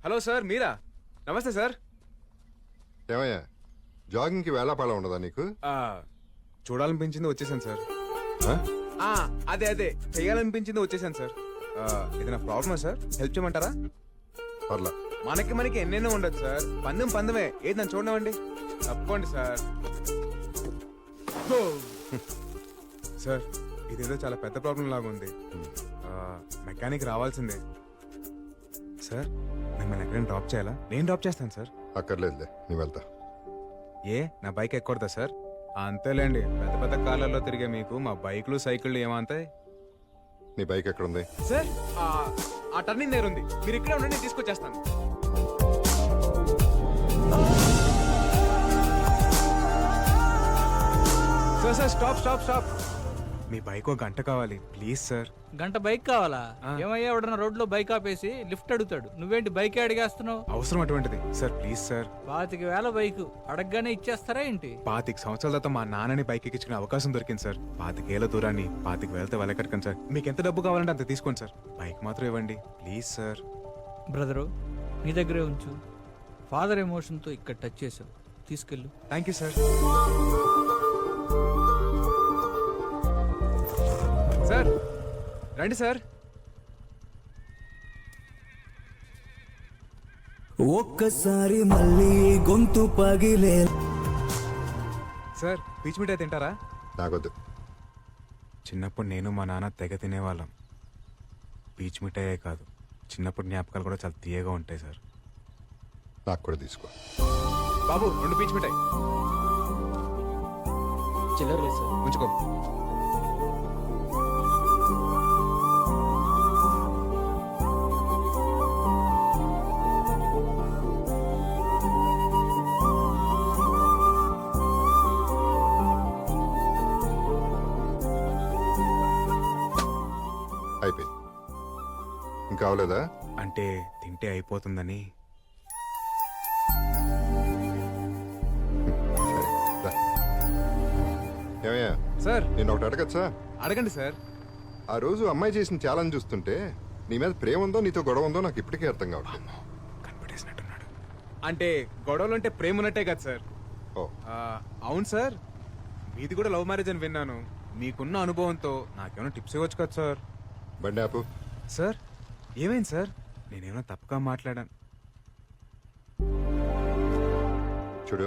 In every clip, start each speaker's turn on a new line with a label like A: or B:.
A: Hello sir మీరా? నమస్తే sir.
B: ఏమయ్యా జాగింగ్కి వేళాపాళ ఉండదా నీకు?
A: చూడాలనిపించింది వచ్చేసాను సార్.
B: ఆ?
A: అదే చేయాలనిపించింది వచ్చేసాను సార్. ఏదైనా ప్రాబ్లమా సార్? హెల్ప్ చేయమంటారా?
B: పర్లా.
A: మనకి ఎన్నెన్నో ఉండదు సార్. పందమే ఏది నన్ను చూడనివ్వండి. తప్పండి సార్. సార్ ఇదేదో చాలా పెద్ద ప్రాబ్లం లాగా ఉంది. మెకానిక్ రావాల్సిందే సార్. మిమ్మల్ని ఎక్కడైనా డ్రాప్ చేయాలా? నేను డ్రాప్ చేస్తాను సార్.
B: అక్కర్లేదులే, నీ వెళ్తా.
A: నా బైక్ ఎక్కకూడదా సార్? అంతేలేండి, పెద్ద పెద్ద కార్లలో తిరిగే మీకు మా బైక్లు సైకిళ్ళు ఏమంతాయి?
B: నీ బైక్ ఎక్కడుంది
A: సార్? ఆ టర్నింగ్ దగ్గర ఉంది. మీరు ఇక్కడే ఉండండి, నేను తీసుకొచ్చేస్తాను. Sir stop. మీ బైక్ ఒక గంట కావాలి ప్లీజ్ సార్.
C: గంట బైక్ కావాలా? ఏమయ్యా, ఎవడన్నా రోడ్లో బైక్ ఆపేసి లిఫ్ట్ అడుగుతాడు, నువ్వేంటి బైక్ అడిగేస్తున్నావు?
A: అవసరం అటువంటిది సార్, ప్లీజ్ సార్.
C: 25,000 బైక్ అడగగానే ఇచ్చేస్తారా ఏంటి?
A: 25 సంవత్సరాల తర్వాత మా నాన్నని బైక్ ఎక్కించుకునే అవకాశం దొరికింది సార్. 25 దూరాన్ని 25,000తో వెళ్ళకట్టకండి సార్. మీకు ఎంత డబ్బు కావాలంటే అంత తీసుకోండి సార్. బైక్ మాత్రం ఇవ్వండి ప్లీజ్ సార్.
C: బ్రదరు, నీ దగ్గరే ఉంచు. ఫాదర్ ఎమోషన్తో ఇక్కడ టచ్ చేసావు, తీసుకెళ్ళు.
A: Thank you sir. సార్ రండి సార్.
D: ఒక్కసారి మళ్ళీ గొంతు పగిలే.
A: సార్ పీచ్ మిఠాయి తింటారా?
B: నాకొద్దు.
A: చిన్నప్పుడు నేను మా నాన్న తెగ తినేవాళ్ళం. పీచ్ మిఠాయే కాదు, చిన్నప్పుడు జ్ఞాపకాలు కూడా చాలా తీయగా ఉంటాయి సార్.
B: నాకు కూడా తీసుకో.
A: బాబు 2 పీచ్ మిఠాయి.
E: చిల్లర లేదు సార్.
A: ఉంచుకో.
B: అయిపోయింది. ఇంకా అవలేదా?
A: అంటే తింటే అయిపోతుందని.
B: సరే, రా. ఏమయ్యా
A: సార్
B: నేను ఒకటి అడగచ్చా?
A: అడగండి సార్.
B: ఆ రోజు అమ్మాయి చేసిన ఛాలెంజ్ చూస్తుంటే నీ మీద ప్రేమ ఉందో నీతో గొడవ ఉందో నాకు ఇప్పటికే అర్థం కావట్లేదు.
A: కనిపెట్టేసినట్టున్నాడు. అంటే గొడవలు అంటే ప్రేమ ఉన్నట్టే కదా సార్?
B: ఓ,
A: అవును సార్. మీది కూడా లవ్ మ్యారేజ్ అని విన్నాను. మీకున్న అనుభవంతో నాకేమైనా టిప్స్ ఇవ్వచ్చు కదా సార్?
B: బండి ఆపు.
A: సార్ ఏమైంది సార్? నేనేమైనా తప్పుగా మాట్లాడాను?
B: చూడు,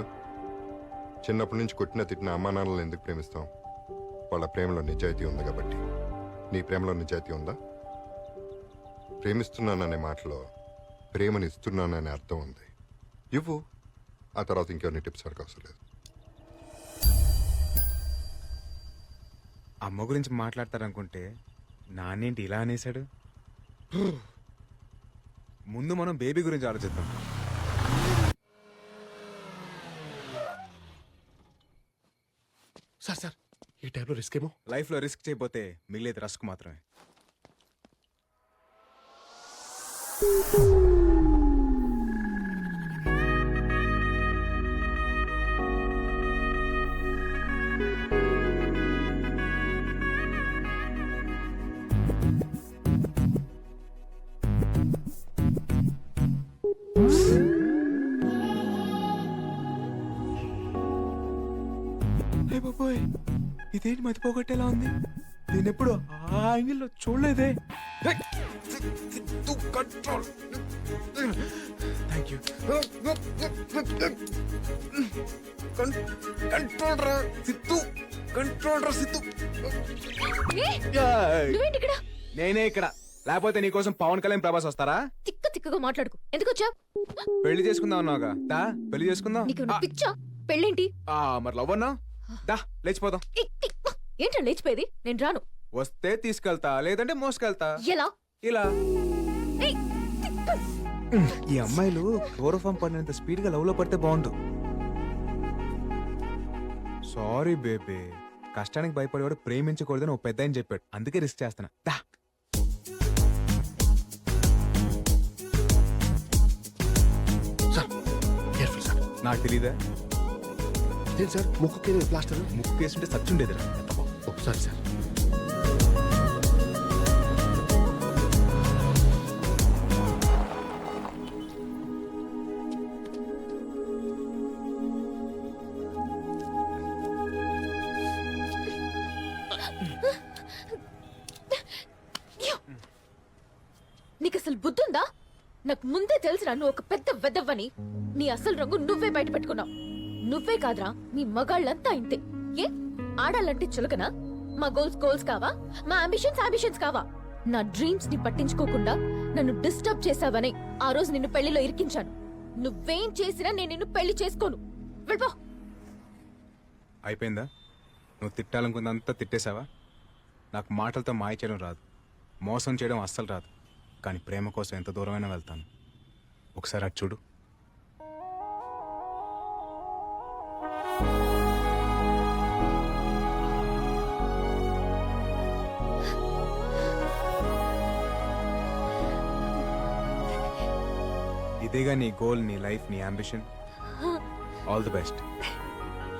B: చిన్నప్పటి నుంచి కొట్టిన తిట్టిన అమ్మా నాన్నలను ఎందుకు ప్రేమిస్తాం? వాళ్ళ ప్రేమలో నిజాయితీ ఉంది కాబట్టి. నీ ప్రేమలో నిజాయితీ ఉందా? ప్రేమిస్తున్నాననే మాటలో ప్రేమని ఇస్తున్నాననే అర్థం ఉంది. ఇవ్వు, ఆ తర్వాత ఇంకెవరిని టిప్స్ అడగ అవసరం లేదు.
A: అమ్మ గురించి మాట్లాడతారనుకుంటే నాన్నేంటి ఇలా అనేశాడు? ముందు మనం బేబీ గురించి ఆలోచిద్దాం.
E: సార్ ఈ టైంలో రిస్క్ ఏమో.
A: లైఫ్ లో రిస్క్ చేయకపోతే మిగిలేది రస్క్ మాత్రమే. బాబోయ్, ఇదేంటి మతిపోగొట్టేలా ఉంది? నేను ఎప్పుడు ఆ యాంగిల్లో చూడలేదే. Thank you. నేనే ఇక్కడ, లేకపోతే నీకోసం పవన్ కళ్యాణ్ ప్రభాస్ వస్తారా?
F: తిక్కగా మాట్లాడుకు. ఎందుకు వచ్చావు?
A: పెళ్లి చేసుకుందాం అన్నావుగా, దా పెళ్లి చేసుకుందాం.
F: నీకు పిచ్చా? పెళ్ళేంటి?
A: మరి లవ్ అన్నా? దా లేచిపోదాం.
F: ఏంటో లేచిపోయేది? నేను రాను.
A: వస్తే తీసుకెళ్తా, లేదంటే మోసుకెళ్తా.
F: ఎలా?
A: ఇలా.
F: ఏయ్, తిక్క.
A: ఈ అమ్మాయిలు క్లోరోఫామ్ పడినంత స్పీడ్ గా లవ్ లో పడితే బాగుండు. సారీ బేబీ, కష్టానికి భయపడేవాడు ప్రేమించకూడదని ఓ పెద్ద ఆయన చెప్పాడు, అందుకే రిస్క్ చేస్తున్నా. దా.
E: Sir careful sir.
A: నాకు తెలీదా?
E: ఇదేం సార్ ముక్కుకి ప్లాస్టర్?
A: ముక్కు వేసుంటే సచ్చుండేదిరా.
E: ఒకసారి సార్.
F: నీకు అసలు బుద్ధుందా? నాకు ముందే తెలుసురా నువ్వు ఒక పెద్ద వెదవ్వని. నీ అసలు రంగు నువ్వే బయట పెట్టుకున్నావు. నువ్వే కాదురా, మీ మగాళ్ళంతా ఇంతే. ఏ ఆడాలంటే చులకనా? మా గోల్స్ గోల్స్ కావా? మా అంబిషన్స్ కావా? నా డ్రీమ్స్ ని పట్టించుకోకుండా నన్ను డిస్టర్బ్ చేసావనే ఆ రోజు నిన్ను పెళ్లిలో ఇరికించాను. నువ్వేం చేసినా నేను నిన్ను పెళ్లి చేసుకోను. వెళ్ళిపో.
A: అయిపోయిందా? నువ్వు తిట్టాలనుకున్నంతా తిట్టేశావా? నాకు మాటలతో మాయ చేయడం రాదు, మోసం చేయడం అస్సలు రాదు. కానీ ప్రేమ కోసం ఎంత దూరమైనా వెళ్తాను. ఒకసారి అటు చూడు. ఇదేగా నీ గోల్, నీ లైఫ్, నీ అంబిషన్. All the best.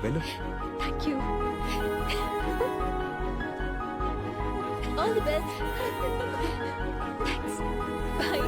A: వెళ్ళు.
F: Thank you. All the best. Thanks. Bye.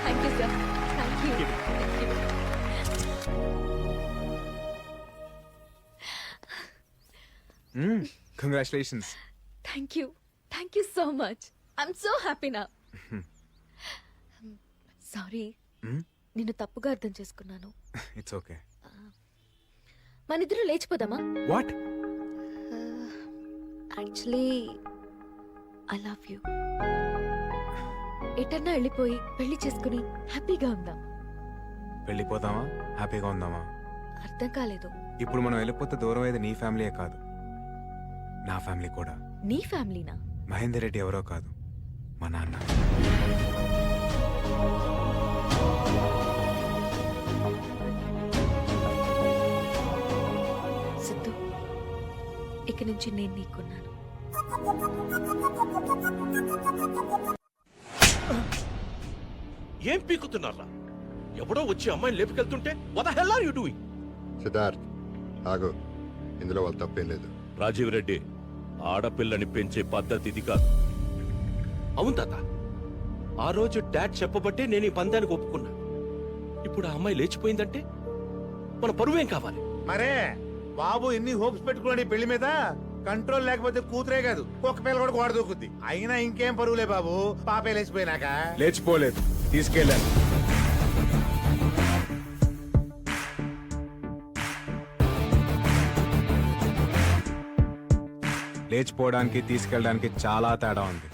F: Thank you sir. Thank you.
A: Congratulations.
F: Thank you. Thank you so much. I'm so happy నా. సారీ, నిన్ను తప్పుగా అర్థం చేసుకున్నాను.
A: It's okay.
F: మనిద్దరం లేచిపోదామా?
A: What?
F: Actually I love you. ఎటన్నా వెళ్ళిపోయి పెళ్లి చేసుకుని హ్యాపీగా ఉందాం.
A: వెళ్ళిపోతామా? హ్యాపీగా ఉందామా?
F: అర్థం కాలేదు.
A: ఇప్పుడు మనం వెళ్ళిపోతే దూరం అయ్యేది నీ ఫ్యామిలీయే కాదు, నా ఫ్యామిలీ కూడా.
F: నీ ఫ్యామిలీనా?
A: మహేందర్ రెడ్డి ఎవరో కాదు, మా నాన్న.
F: సిద్ధు, ఇక నుంచి నేను నీకున్నాను.
G: ఏం పీకుతున్నారా? ఎవడో వచ్చి అమ్మాయిని లేపుకెళ్తుంటే what the hell are you doing?
B: Siddharth ఆగు, ఇందులో వాళ్ళ తప్పేం లేదు.
G: రాజీవ్ రెడ్డి, ఆడపిల్లని పెంచే పద్ధతి ఇది కాదు. అవును తాత, ఆ రోజు డాడ్ చెప్పబట్టే నేను ఈ పందానికి ఒప్పుకున్నా. ఇప్పుడు ఆ అమ్మాయి లేచిపోయిందంటే మన పరువేం కావాలి?
H: మరే బాబు ఎన్ని హోప్స్ పెట్టుకున్నాడు ఈ పెళ్లి మీద. కంట్రోల్ లేకపోతే కూతురే కాదు, ఒక్క పిల్ల కూడా గోడ దూకుద్ది. అయినా ఇంకేం పరువులే బాబు, పాపే లేచిపోయినాక.
A: లేచిపోలేదు, తీసుకెళ్ళాను. లేచిపోవడానికి తీసుకెళ్ళడానికి చాలా తేడా ఉంది.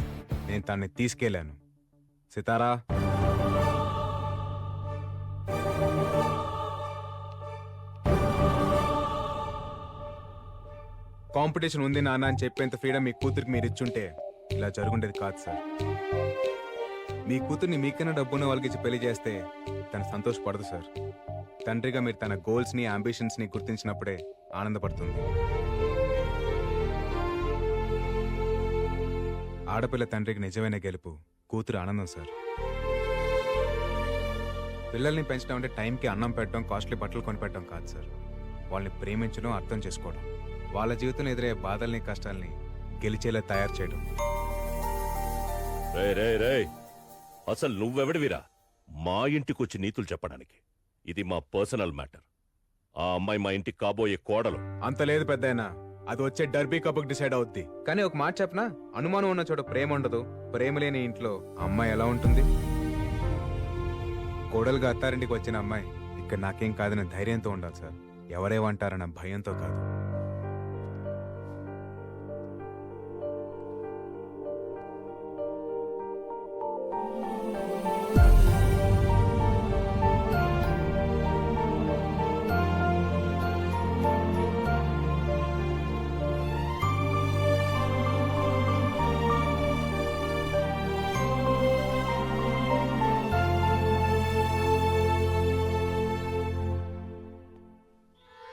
A: నేను తన్ని తీసుకెళ్ళాను. సితారా, కాంపిటీషన్ ఉంది నాన్న అని చెప్పేంత ఫ్రీడమ్ మీ కూతురికి మీరు ఇచ్చుంటే ఇలా జరుగుండేది కాదు సార్. మీ కూతుర్ని మీకన్నా డబ్బున్న వాళ్ళకి ఇచ్చి పెళ్లి చేస్తే తను సంతోషపడదు సార్. తండ్రిగా మీరు తన గోల్స్ని, అంబిషన్స్ని గుర్తించినప్పుడే ఆనందపడుతుంది. ఆడపిల్ల తండ్రికి నిజమైన గెలుపు కూతురు ఆనందం సార్. పిల్లల్ని పెంచడం అంటే టైంకి అన్నం పెట్టడం, కాస్ట్లీ బట్టలు కొనిపెట్టడం కాదు సార్. వాళ్ళని ప్రేమించడం, అర్థం చేసుకోవడం, వాళ్ళ జీవితంలో ఎదురయ్యే బాధల్ని, కష్టాల్ని గెలిచేలా తయారు చేయడం.
G: రేయ్, అసలు నువ్వెవడివిరా మా ఇంటికొచ్చి నీతులు చెప్పడానికి? ఇది మా పర్సనల్ మ్యాటర్. ఆ అమ్మాయి మా ఇంటికి కాబోయే కోడలు.
A: అంత లేదు పెద్దయినా, అది వచ్చే డర్బీ కప్కి డిసైడ్ అవుద్ది. కానీ ఒక మాట చెప్పనా, అనుమానం ఉన్న చోట ప్రేమ ఉండదు. ప్రేమ లేని ఇంట్లో అమ్మాయి ఎలా ఉంటుంది? కోడలుగా అత్తారింటికి వచ్చిన అమ్మాయి ఇక్కడ నాకేం కాదన్న ధైర్యంతో ఉండాలి సార్, ఎవరేమంటారన్న భయంతో కాదు.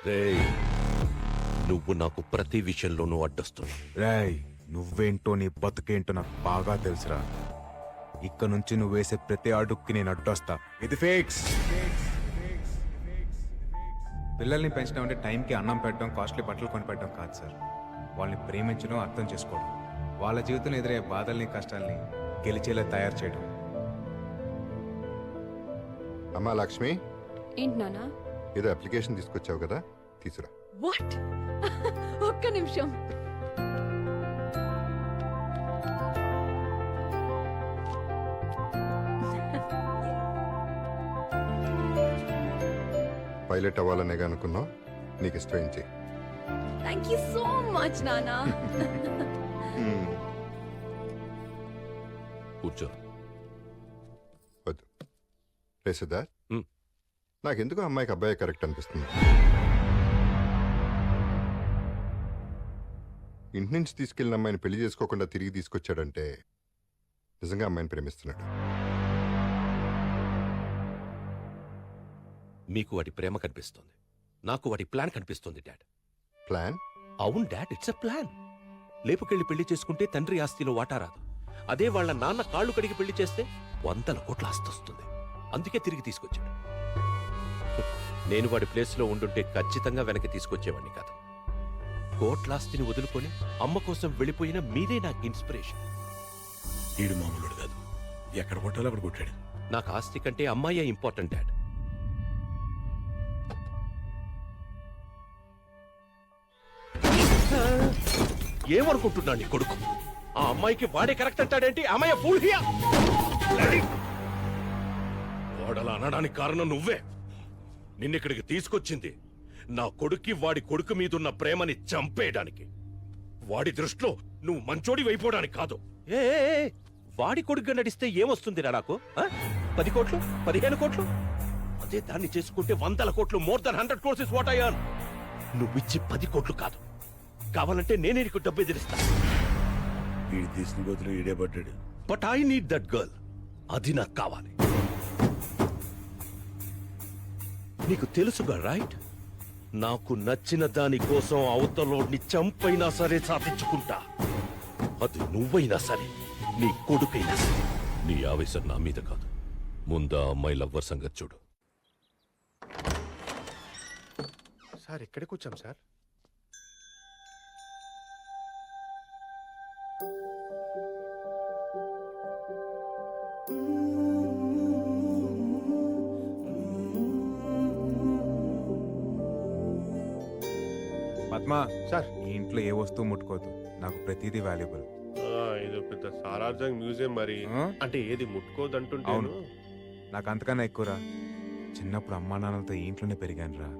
G: రేయ్, నువ్వు నాకు ప్రతి విషయంలోనూ అడ్డొస్తున్నావు.
A: రేయ్, నువ్వేంటో నీ బతుకేంటో నాకు బాగా తెలుసురా. ఇక్కడ నుంచి నువ్వు వేసే ప్రతి అడుక్కి నేను అడ్డొస్తా. ఇది ఫిక్స్. పిల్లల్ని పెంచడం అంటే టైంకి అన్నం పెట్టడం, కాస్ట్లీ బట్టలు కొనిపెట్టడం కాదు సార్. వాళ్ళని ప్రేమించడం, అర్థం చేసుకోవడం, వాళ్ళ జీవితంలో ఎదురయ్యే బాధల్ని కష్టాల్ని గెలిచేలా తయారు చేయడం.
B: అమ్మా లక్ష్మి,
I: ఏంటి నానా?
B: ఏదో అప్లికేషన్ తీసుకొచ్చావు కదా, తీసురా.
I: వాట్? ఒక్క నిమిషం.
B: పైలట్ అవ్వాలనేగా అనుకున్నావు, నీకు ఇష్టమైంది.
I: థ్యాంక్ యూ సో మచ్ నానా.
G: కూర్చో.
B: వద్దు రే సిద్ధార్థ్,
G: హ్మ్.
B: నాకెందుకు అమ్మాయికి అబ్బాయి కరెక్ట్ అనిపిస్తుంది. ఇంటి నుంచి తీసుకెళ్ళిన అమ్మాయిని పెళ్లి చేసుకోకుండా తిరిగి తీసుకొచ్చాడంటే నిజంగా అమ్మాయిని ప్రేమిస్తున్నాడు.
G: మీకు వాడి ప్రేమ కనిపిస్తుంది, నాకు వాడి ప్లాన్ కనిపిస్తుంది డాడ్.
B: ప్లాన్?
G: అవును డాడ్, ఇట్స్ ఎ ప్లాన్. లేపుకెళ్ళి పెళ్లి చేసుకుంటే తండ్రి ఆస్తిలో వాటా రాదు. అదే వాళ్ళ నాన్న కాళ్ళు కడిగి పెళ్లి చేస్తే 100 కోట్ల ఆస్తి వస్తుంది. అందుకే తిరిగి తీసుకొచ్చాడు. నేను వాడి ప్లేస్లో ఉండుంటే ఖచ్చితంగా వెనక్కి తీసుకొచ్చేవాడిని కాదు. కోట్లాస్తిని వదులుకొని అమ్మ కోసం వెళ్ళిపోయిన మీరే నాకు ఇన్స్పిరేషన్.
E: ఈడు మామూలుడు కాదు, ఎక్కడ కొట్టాలో అక్కడ కొట్టాడు.
G: నాకు ఆస్తి కంటే అమ్మాయే ఇంపార్టెంట్ డాడ్. ఏమనుకుంటున్నాడు నీ కొడుకు? ఆ అమ్మాయికి వాడే కరెక్ట్ అంటాడేంటి? అమ్మాయి ఫూల్ హియా. వాడలా అనడానికి కారణం నువ్వే. నిన్నిక్కడికి తీసుకొచ్చింది నా కొడుక్కి వాడి కొడుకు మీదున్న ప్రేమని చంపేయడానికి. వాడి దృష్టిలో నువ్వు మంచోడి వైపోవడానికి కాదు. ఏ వాడి కొడుకుగా నడిస్తే ఏమొస్తుందిరా నాకు? 10 కోట్లు, 15 కోట్లు? అదే దాన్ని చేసుకుంటే 100 కోట్లు, more than 100 crores is what I earn. నువ్విచ్చి 10 కోట్లు కాదు, కావాలంటే నేనే నీకు డబ్బు ఎదిరిస్తా.
E: వీడి తీసుకుని పోతున్న ఈడే పడ్డాడు.
G: But I need that girl. అది నాకు కావాలి. నీకు తెలుసుగా రైట్? నాకు నచ్చిన దాని కోసం అవతలోడిని చంపైనా సరే సాధించుకుంటా. అది నువ్వైనా సరే, నీ కొడుకైనా సరే. నీ ఆవేశం నా మీద కాదు, ముందా అమ్మాయి లవ్వర్ సంగతి చూడు.
E: సార్ ఎక్కడికి వచ్చాం సార్?
A: పద్మా,
E: సార్
A: ఈ ఇంట్లో ఏ వస్తువు ముట్టుకోవద్దు. నాకు ప్రతిదీ వాల్యుబుల్.
J: ఇది పెద్ద సారార్థం మ్యూజియం మరి. అంటే ఏది ముట్టుకోదంటుంటే
A: అవును. నాకు అంతకన్నా ఎక్కువరా. చిన్నప్పుడు అమ్మా నాన్నలతో ఈ ఇంట్లోనే పెరిగాను రా.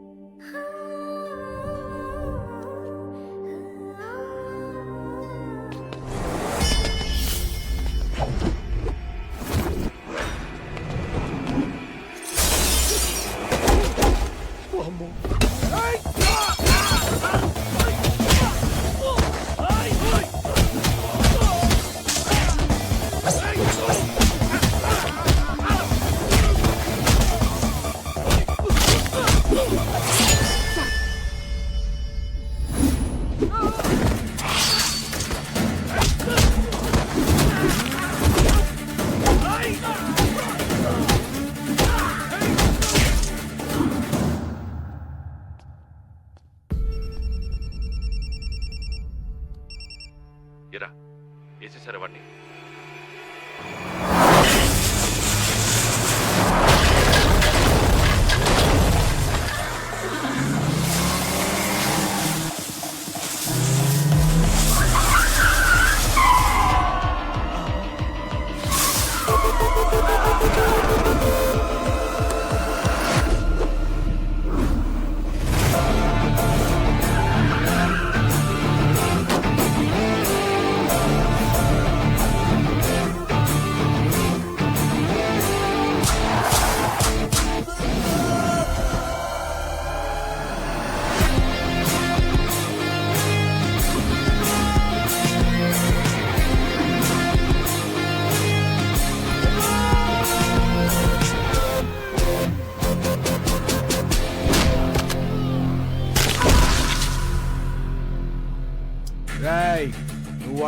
G: ఎరా వేసేసారా వాడిని?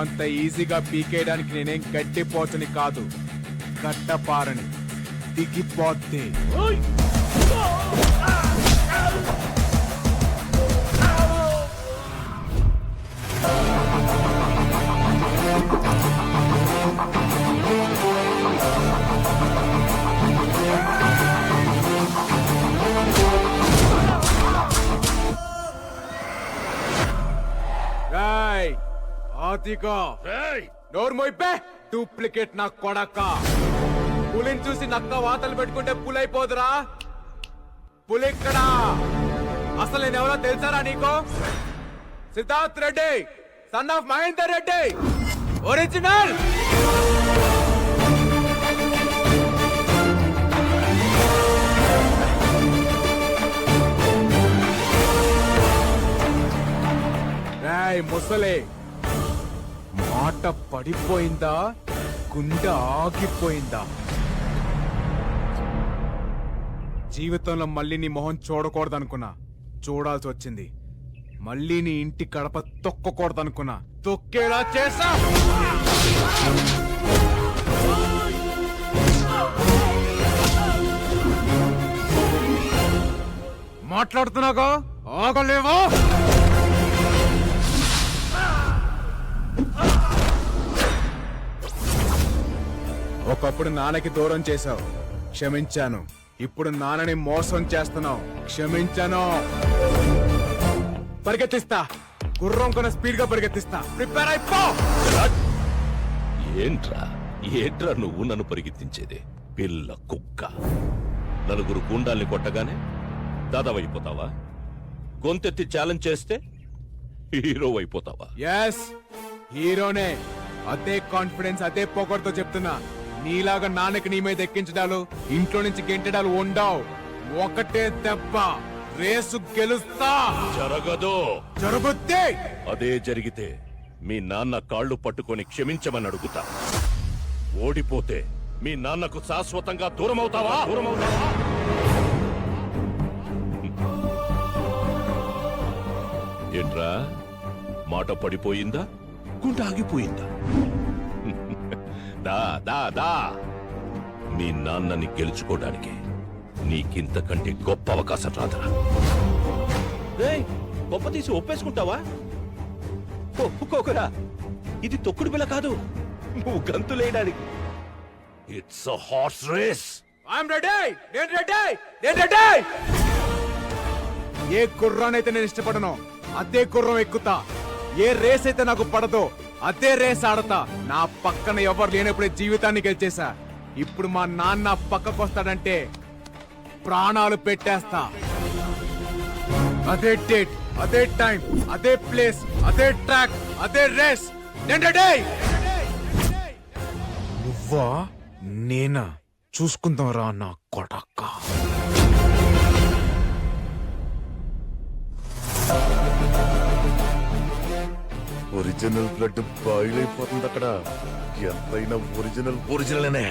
A: అంత ఈజీగా పీకేయడానికి నేనేం గట్టిపోతుని కాదు, కట్టపారని దిగిపోద్ది. రాయ్ ఆతిగా నోరు మోయిపే, డూప్లికేట్ నా కొడక. పులిని చూసి నక్క వాతలు పెట్టుకుంటే పులైపోదురా. పులిక్కడా అసలు నేను ఎవరో తెలుసారా నీకు? Siddharth Reddy, son of Mahender Reddy, original. రాయ్ ముసలే, మాట పడిపోయిందా, గుండె ఆగిపోయిందా? జీవితంలో మళ్ళీ నీ మొహం చూడకూడదనుకున్నా, చూడాల్సి వచ్చింది. మళ్ళీ నీ ఇంటి గడప తొక్కకూడదనుకున్నా, తొక్కేలా చేసా. మాట్లాడుతున్నాగా ఆగలేవా? ఒకప్పుడు నాన్నకి దూరం చేశావు, క్షమించాను. ఇప్పుడు నాన్నని మోసం చేస్తున్నావు, క్షమించాను. పరిగెత్తిస్తా, గుర్రం కొన స్పీడ్ గా పరిగెత్తిస్తా. ప్రిపేర్ అయిపో.
G: ఏంట్రా నువ్వు నన్ను పరిగెత్తించేది? పిల్ల కుక్క. నలుగురు గుండాల్ని కొట్టగానే దాదావైపోతావా? గొంతెత్తి ఛాలెంజ్ చేస్తే హీరో అయిపోతావా?
A: ఎస్, హీరోనే. అదే కాన్ఫిడెన్స్, అదే పొగర్తో చెప్తున్నా. నీలాగా నాన్నకి నీ మీద ఎక్కించడాలు, ఇంట్లో నుంచి గెంటడాలు ఉండవు. ఒకటే దెబ్బ, రేసు గెలుస్తా.
G: జరగదు.
A: జరుగుద్ది.
G: అదే జరిగితే మీ నాన్న కాళ్ళు పట్టుకొని క్షమించమని అడుగుతా. ఓడిపోతే మీ నాన్నకు శాశ్వతంగా దూరం అవుతావా? ఏంట్రా, మాట పడిపోయిందా, గుండె ఆగిపోయిందా? దా దా దా, మీ నాన్నని గెలుచుకోవడానికి నీకింతకంటే గొప్ప అవకాశం రాదురా. గొప్ప తీసి ఒప్పేసుకుంటావా? ఒప్పుకోకరా, ఇది తొక్కుడు బిల్ల కాదు, నువ్వు గంతులేయడానికి. It's a horse race.
A: I'm ready. నేను రెడీ. నేను రెడీ. ఏ గుర్రానైతే నేను ఇష్టపడను అదే గుర్రం ఎక్కుతా. ఏ రేస్ అయితే నాకు పడదో అదే రేస్ ఆడతా. నా పక్కన ఎవరు లేనప్పుడే జీవితాన్ని గెలిచేశా. ఇప్పుడు మా నాన్న పక్కకు వస్తాడంటే ప్రాణాలు పెట్టేస్తా. అదే డేట్, అదే టైం, అదే ప్లేస్, అదే ట్రాక్, అదే రేస్. నేను రెడీ. నువ్వా నేనా చూసుకుందాం రా నా కొడక్క.
G: ఒరిజినల్ బ్లడ్ బాయిల్ అయిపోతుంది అక్కడ. ఎంతైనా ఒరిజినల్ ఒరిజినల్ అనే